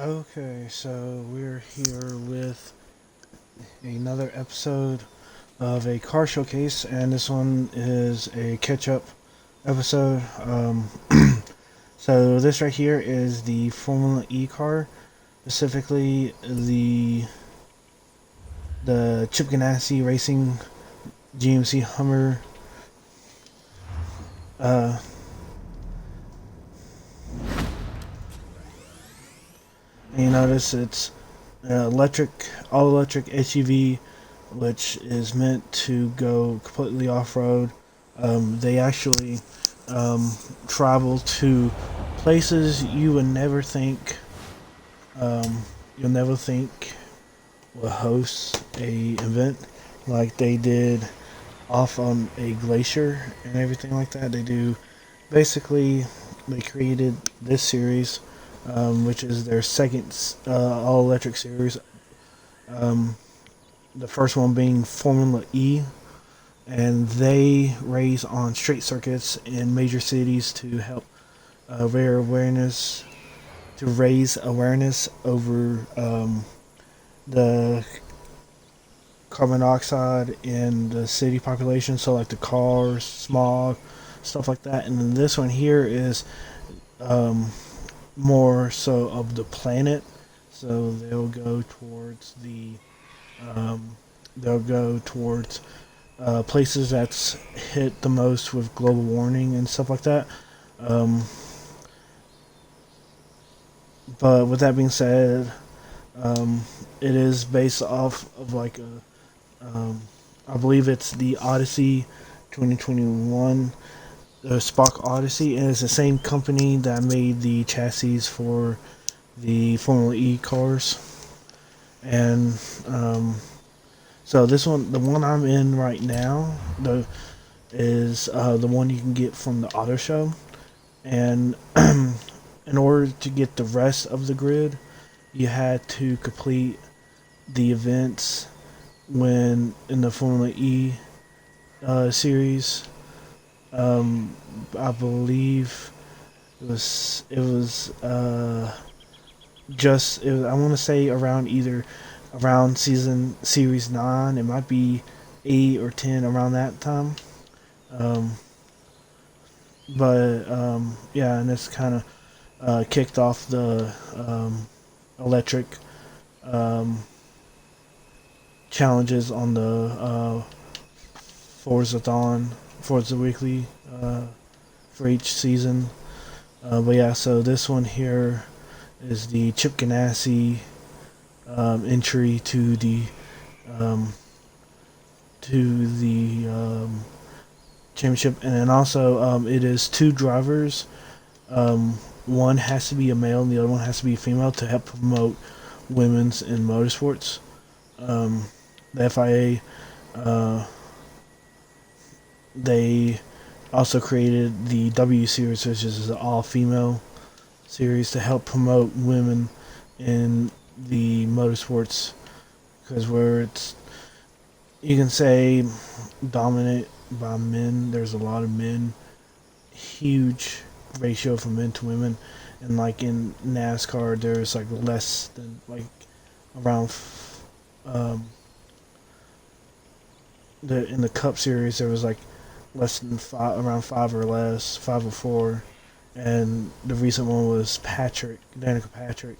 Okay, so we're here with another episode of a car showcase, and this one is a catch-up episode. So this right here is the Formula E car, specifically the Chip Ganassi Racing GMC Hummer. Uh, and you notice it's all electric SUV, which is meant to go completely off road. They actually um, travel to places you would never think um, you'll never think will host a event like they did off on a glacier and everything like that. They do basically they created this series, which is their second all electric series. Um, the first one being Formula E, and they race on straight circuits in major cities to help raise awareness over the carbon dioxide in the city population, so like the cars, smog, stuff like that. And then this one here is um, more so of the planet, so um, they'll go towards places that's hit the most with global warming and stuff like that. Um, but with that being said, um, it is based off of I believe it's the Odyssey 2021, the Spock Odyssey, and it's the same company that made the chassis for the Formula E cars. And so this one, the one I'm in right now, the one you can get from the auto show. And in order to get the rest of the grid, you had to complete the events when in the Formula E series. Um, I believe it was just it was, I want to say around series 9. It might be 8 or 10 around that time. Um, but yeah, and it's kind of kicked off the electric um, challenges on the Forza Weekly for each season. But yeah, so this one here is the Chip Ganassi entry um, to the championship, and then also it is two drivers. One has to be a male, and the other one has to be a female to help promote women's in motorsports. Um, the FIA, they also created the W Series, which is an all-female series to help promote women in the motorsports, because where it's you can say dominant by men, there's a lot of men, huge ratio from men to women, and like in NASCAR, there's like less than like around um, in the Cup Series there was like less than five, around five or less, 5 or 4, and the recent one was Danica Patrick,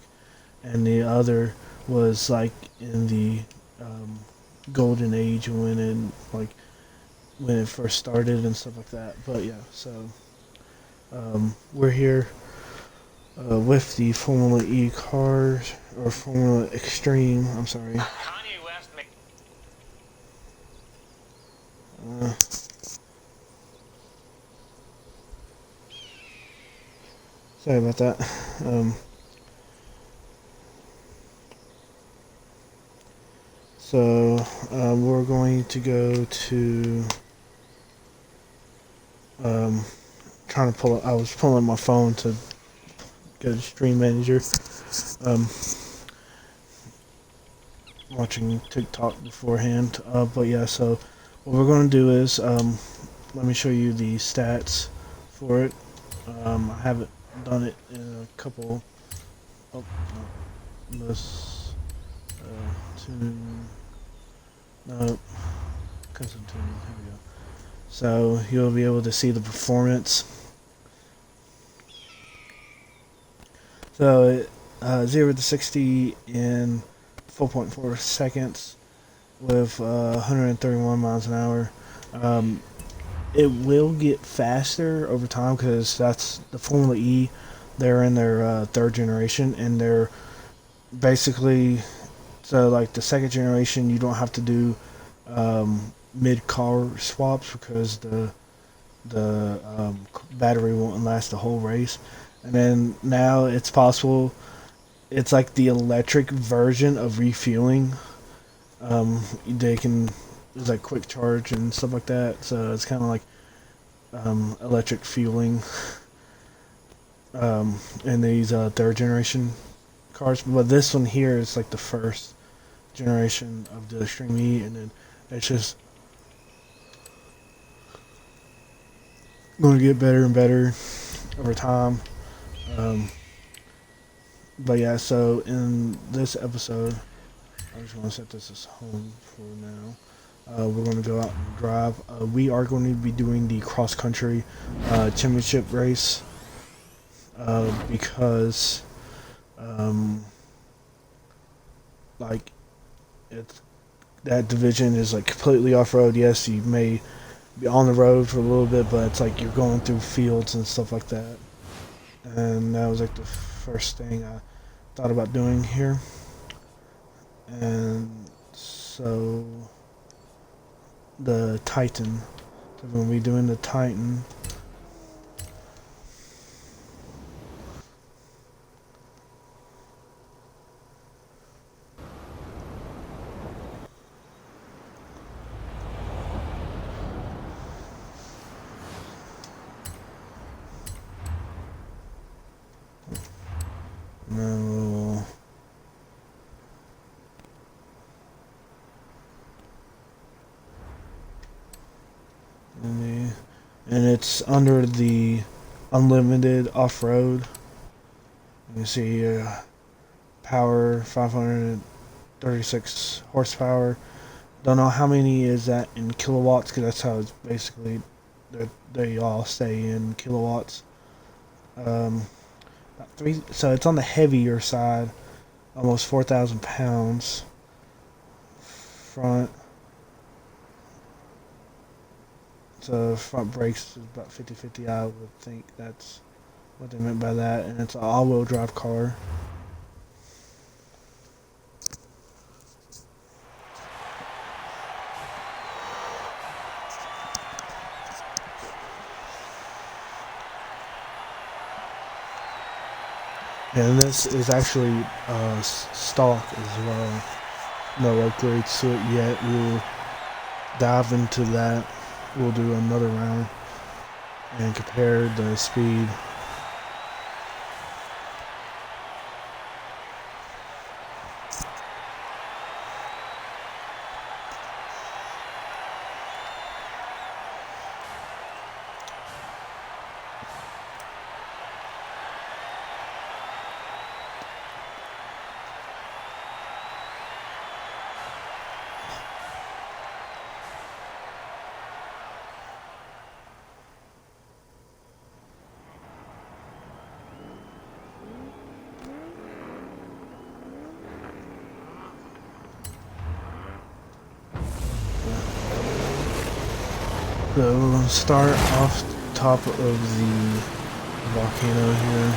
and the other was like in the um, golden age when it first started and stuff like that. But yeah, so we're here with the Formula E cars, or Formula Extreme. I'm sorry. Uh, Sorry about that. Um, we're going to go to um, trying to pull up. I was pulling my phone to go to Stream Manager. Um, Watching TikTok beforehand. But yeah, so what we're going to do is let me show you the stats for it. I haven't done it in a couple Oh, no. This tune. No, custom tuning. Here we go. So you'll be able to see the performance. So 0 to 60 in 4.4 seconds with 131 miles an hour. Um, it will get faster over time because that's the Formula E. They're in their third generation, and they're basically so like the second generation. You don't have to do mid car swaps because the battery won't last the whole race. And then now it's possible. It's like the electric version of refueling. They can There's like quick charge and stuff like that. So it's kind of like electric fueling in these third generation cars. But this one here is like the first generation of the Extreme E, and then it's just going to get better and better over time. Um, but yeah, so in this episode, I just want to set this as home for now. We're going to go out and drive. We are going to be doing the cross country championship race because, like, it's that division is like completely off road. Yes, you may be on the road for a little bit, but it's like you're going through fields and stuff like that. And that was like the first thing I thought about doing here. And so the Titan. So we're going to be doing the Titan. And then we'll and it's under the unlimited off-road. You can see power 536 horsepower. Don't know how many is that in kilowatts because that's how it's basically they all stay in kilowatts. About three. So it's on the heavier side, almost 4,000 pounds. Front. So front brakes is about 50-50. I would think that's what they meant by that, and it's an all-wheel drive car. And this is actually stock as well. No upgrades to it yet. We'll dive into that. We'll do another round and compare the speed. So we'll start off top of the volcano here.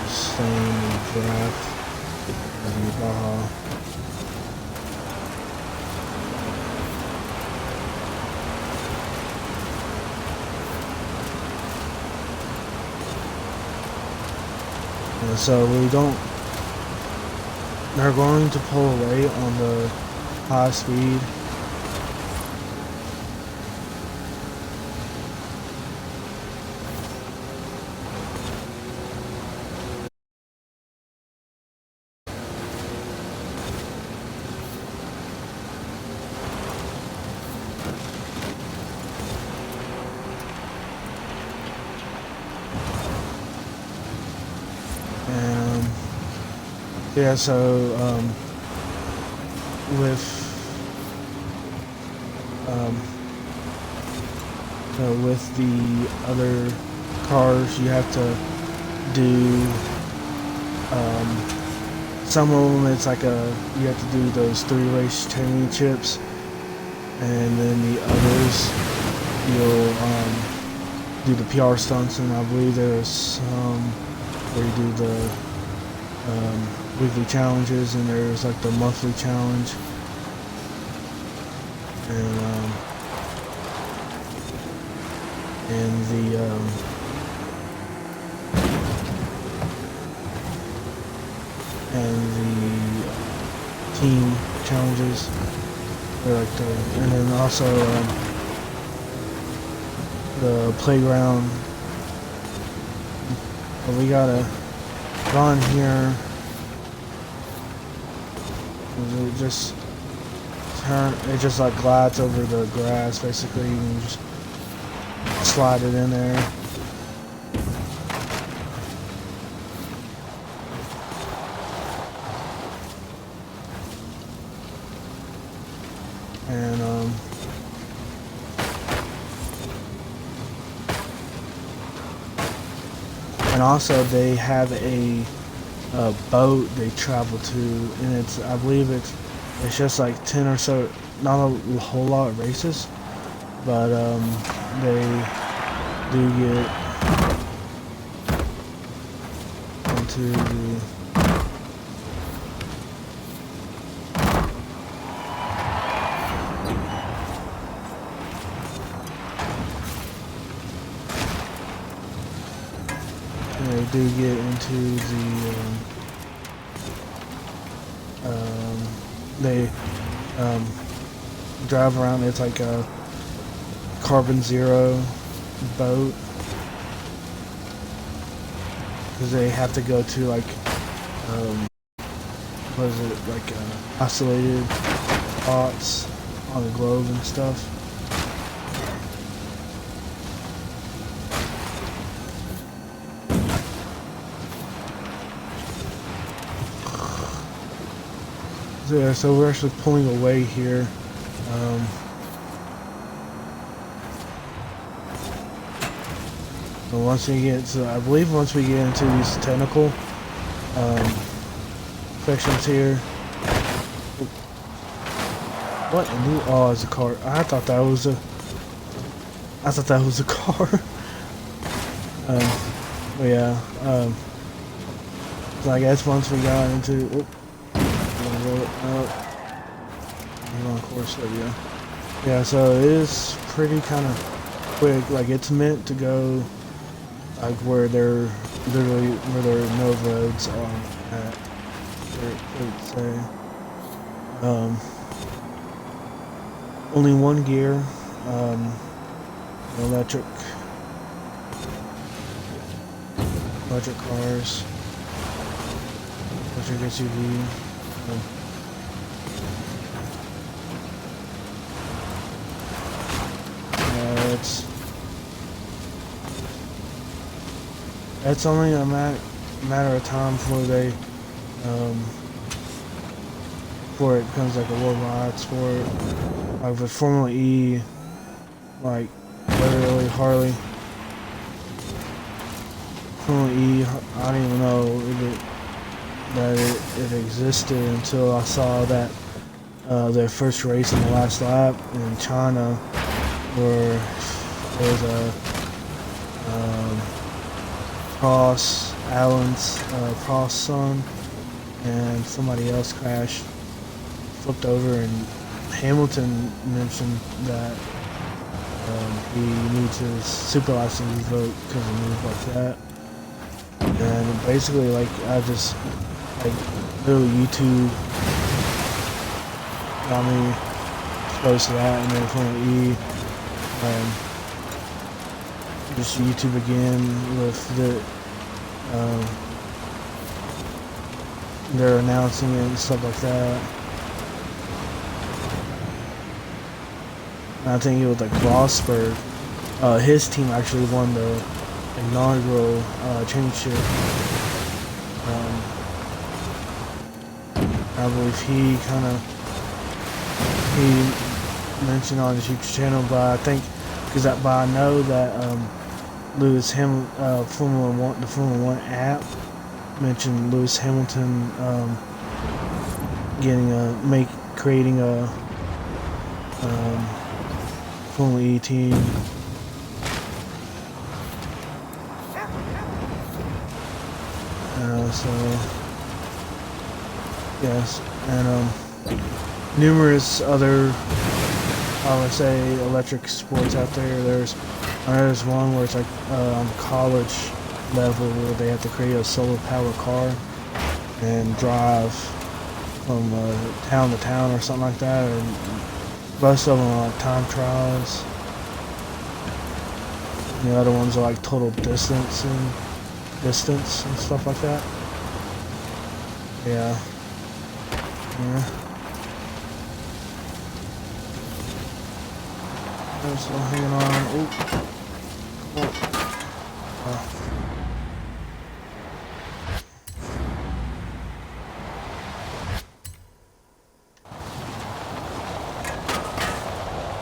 Same draft as the Baja. And so they're going to pull away on the high speed. And yeah, so with with the other cars, you have to do some of them. It's like you have to do those 3 race championships, and then the others you'll do the PR stunts, and I believe there's some where you do the weekly challenges, and there's like the monthly challenge, and the team challenges. They're like and then also the playground. But we gotta go on here. It just it just like glides over the grass basically. You can just slide it in there. And also they have a boat they travel to, and it's, I believe it's just like 10 or so, not a whole lot of races, but they do get into they drive around. It's like a carbon zero boat, because they have to go to like what is it, like isolated spots on the globe and stuff. Yeah, so we're actually pulling away here. But once we get to, I believe once we get into these technical sections here. What in the, oh, it's a car. I thought that was a car. But yeah, so I guess once we got into, on course, so yeah, so it is pretty kind of quick. Like, it's meant to go like where there literally where there are no roads on at, it would say. Only one gear, electric cars, electric SUV. It's only a matter of time before they before it becomes like a worldwide sport. Like with Formula E, like literally Harley. Formula E, I didn't even know that it existed until I saw that their first race in the last lap in China, where there was a Allen's son, and somebody else crashed, flipped over, and Hamilton mentioned that he needs his super license revoked because of moves like that. And basically, like, I just, like, literally YouTube got me exposed to that, and then Formula E, just YouTube again with the they're announcing it and stuff like that. And I think it was like Rosberg, his team actually won the inaugural championship Um, I believe he mentioned on his YouTube channel, but I think but I know that Formula One, the Formula One app mentioned Lewis Hamilton creating a Formula E team. So yes, and numerous other, I would say, electric sports out there. There's one where it's like on college level where they have to create a solar powered car and drive from town to town or something like that. Or most of them are like time trials. The other ones are like total distance and stuff like that. Yeah. I'm still hanging on. Ooh.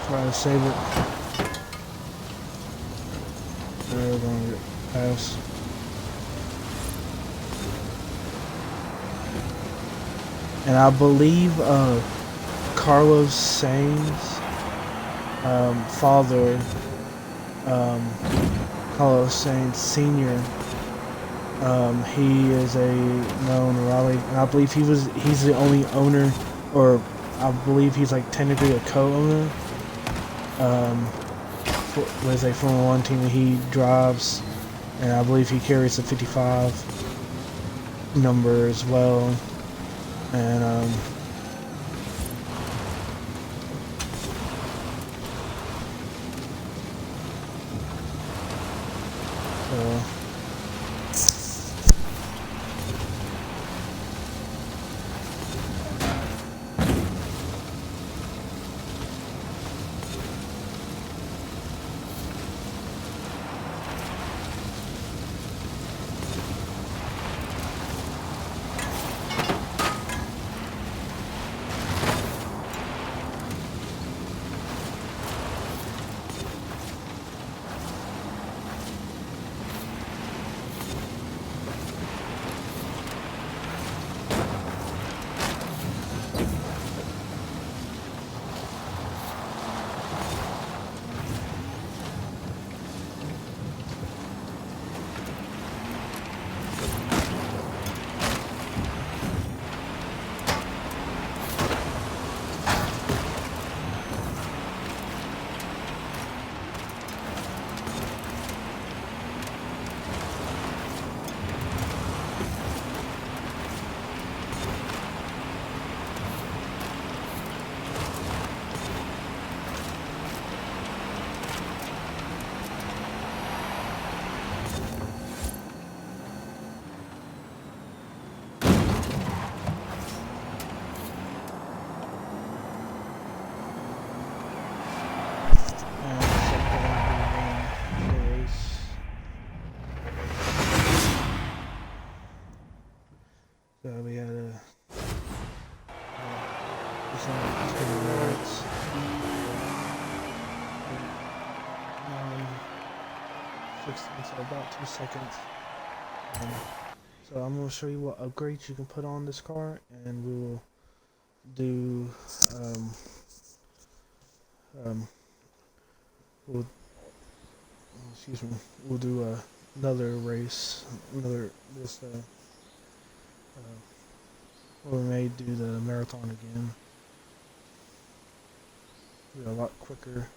Try to save it. We're gonna get past. And I believe Carlos Sainz father, Carlos Sainz Sr. He is a known rally, and I believe he's the only owner, or I believe he's like technically a co-owner with a Formula One team that he drives, and I believe he carries the 55 number as well, and so. So we had a 16, so about 2 seconds. So I'm going to show you what upgrades you can put on this car, and we will do we'll we'll do another race, or we may do the marathon again. Be a lot quicker.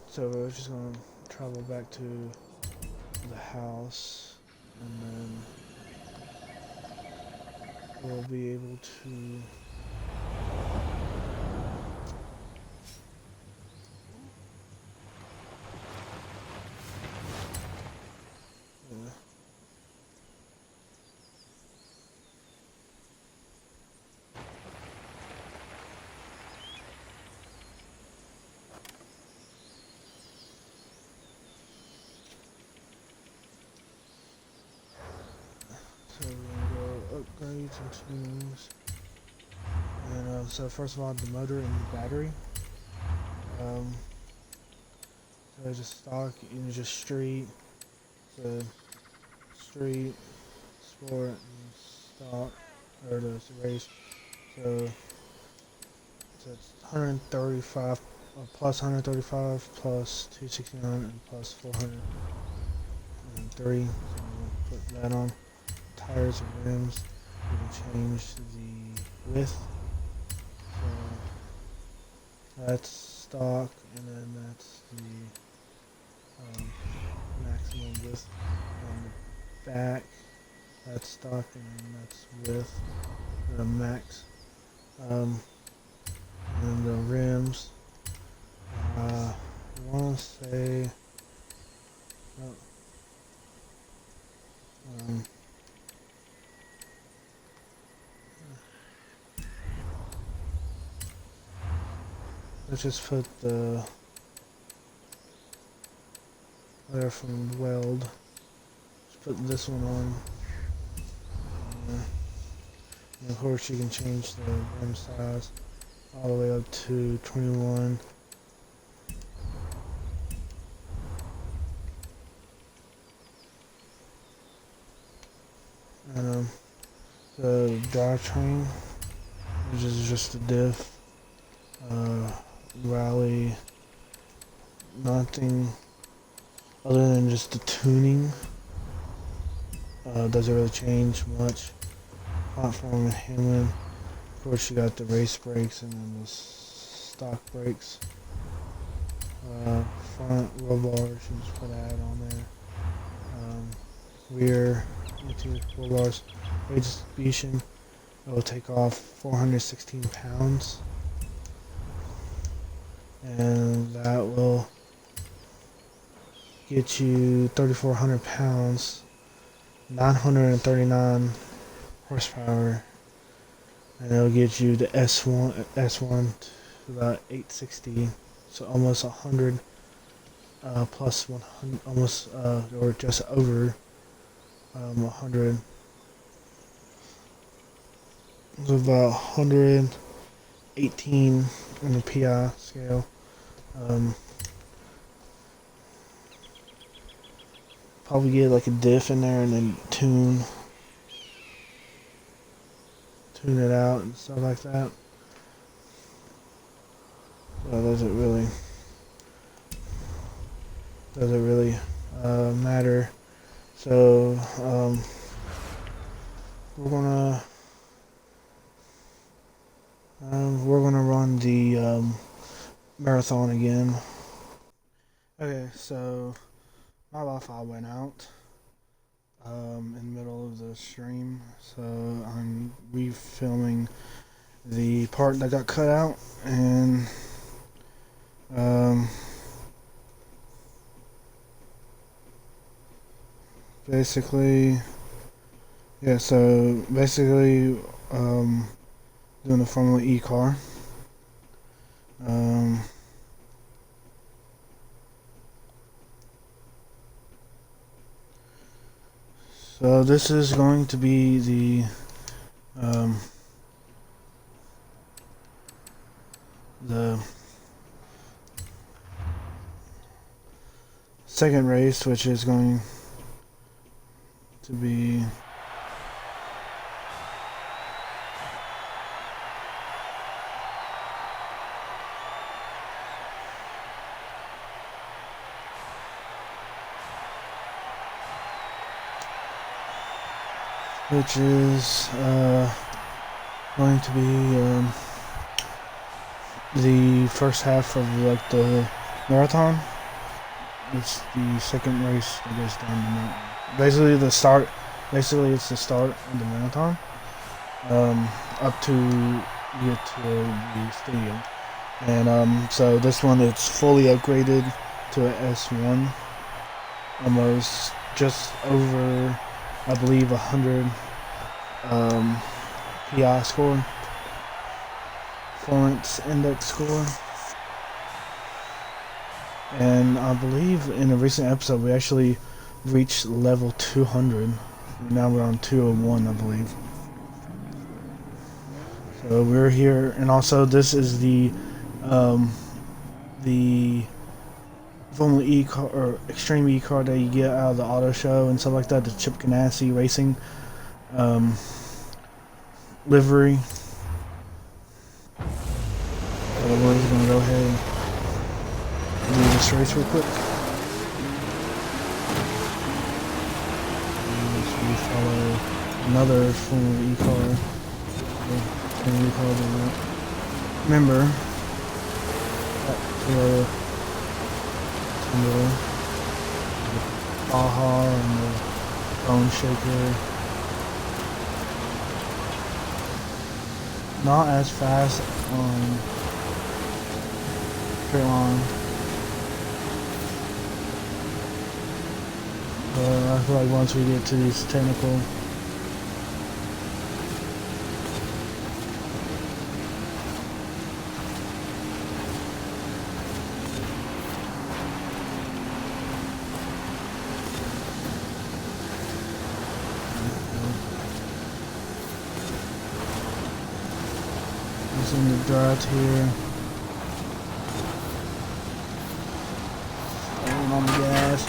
So we're just gonna travel back to the house, and then we'll be able to so we're gonna go upgrades and tunings. And so first of all, the motor and the battery. Um, so just stock, just street, so street, sport, and stock, or the race. So it's 135 plus 135 plus 269 and plus 403. So we'll put that on. Tires and rims. We can change the width. So that's stock, and then that's the maximum width on the back. That's stock, and then that's width, the max. And the rims. I want to say. Oh, let's just put the there from weld. Just put this one on. And of course, you can change the rim size all the way up to 21. And the drivetrain, which is just a diff, rally, nothing other than just the tuning. Doesn't really change much. Platform and handling. Of course, you got the race brakes and then the stock brakes. Front roll bars, you just put that on there. Rear, 4 bars. Weight distribution. It will take off 416 pounds. And that will get you 3,400 pounds, 939 horsepower, and it'll get you the S1 to about 860, so almost 100 plus 100, almost or just over 100. It's about 118 on the PI scale. Probably get like a diff in there and then tune it out and stuff like that. So doesn't really matter. So we're gonna run the marathon again. Okay, so my Wi-Fi went out in the middle of the stream, so I'm refilming the part that got cut out, and basically, yeah. So basically, doing the Formula E car. So this is going to be the second race, which is going to be going to be the first half of like the marathon. It's the second race that goes down the mountain. Basically, the start. Basically, it's the start of the marathon. Up to you get to the stadium, and so this one it's fully upgraded to a S1. Almost just over, I believe, 100 PI score, performance index score. And I believe in a recent episode we actually reached level 200. Now we're on 201, I believe. So we're here, and also this is the Formula E car or Extreme E car that you get out of the auto show and stuff like that. The Chip Ganassi Racing livery. So we're just gonna go ahead and do this race real quick. We follow another Formula E car. We call the member the Baja and the Bone Shaker. Not as fast on straight line. But I feel like once we get to these technical using the drought here. Staying on the gas.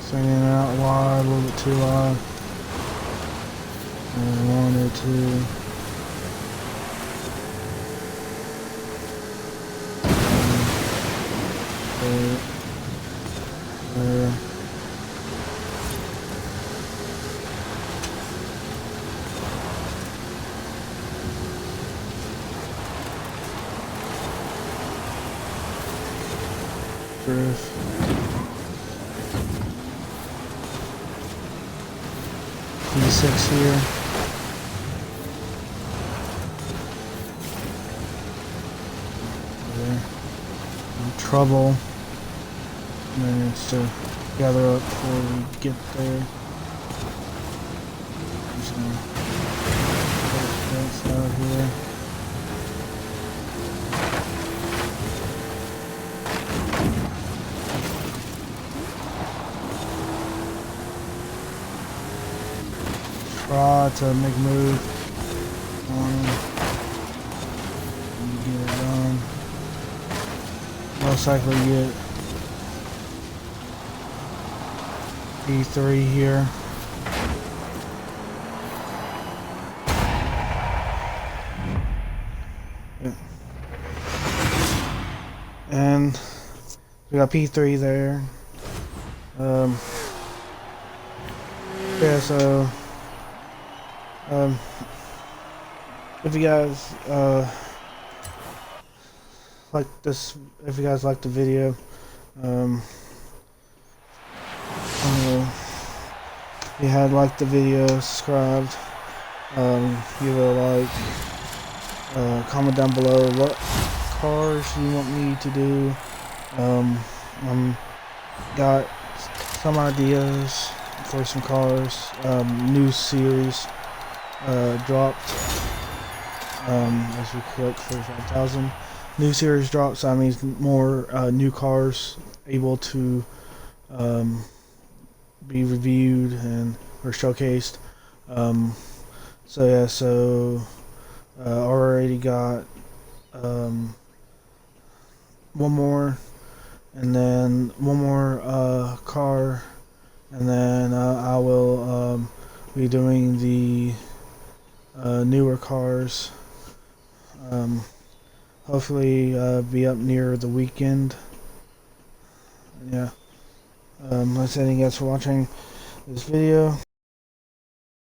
Swinging it out wide, a little bit too wide. And 1 or 2. There. Drift. P6 here. There. In trouble. And then it's to gather up before we get there. Just gonna put this out here. Try to make a move on and get it done. Most likely get P3 here. Yeah. And we got P3 there. Yeah, so if you guys like this, if you guys like the video, if you had liked the video, subscribed, give it a like, comment down below what cars you want me to do. Got some ideas for some cars. New series dropped as we collect 45,000. New series drops, so that means more new cars able to be reviewed and or showcased. So yeah, so already got one more, and then one more car, and then I will be doing the newer cars. Hopefully be up near the weekend. Yeah. Thanks again guys for watching this video.